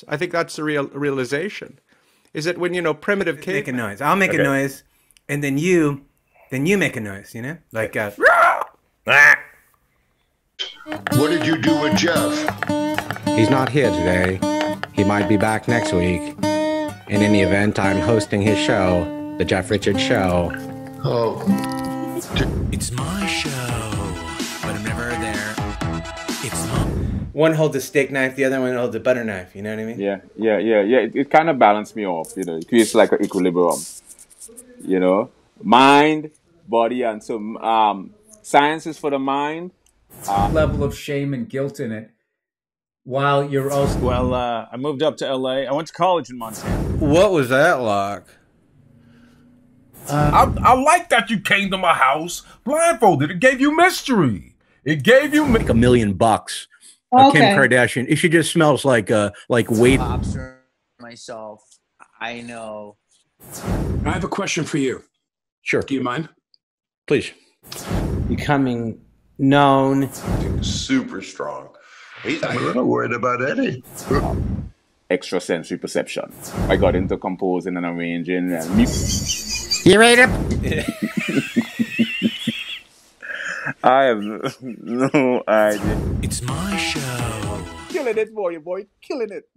I think that's the realization. Is that when, you know, primitive cavemen... Make a noise. I'll make a noise, and then you make a noise, you know? Like, What did you do with Jeff? He's not here today. He might be back next week. In any event, I'm hosting his show, The Jeff Richards Show. Oh. It's my show, but I'm never there. It's my... One holds a steak knife, the other one holds a butter knife, you know what I mean? Yeah. It kind of balanced me off, you know. It creates like an equilibrium, you know. Mind, body, and so science is for the mind. Level of shame and guilt in it. While you're also... Well, I moved up to LA. I went to college in Montana. What was that like? I like that you came to my house blindfolded. It gave you mystery. It gave you like $1 million. Okay. Kim Kardashian. She just smells like weight. Myself, I know. I have a question for you. Sure. Do you mind? Please. Becoming known. Super strong. I'm not worried about Eddie. Extrasensory perception. I got into composing and arranging. And You ready to... I have no idea. It's my show. Killing it, boy, killing it.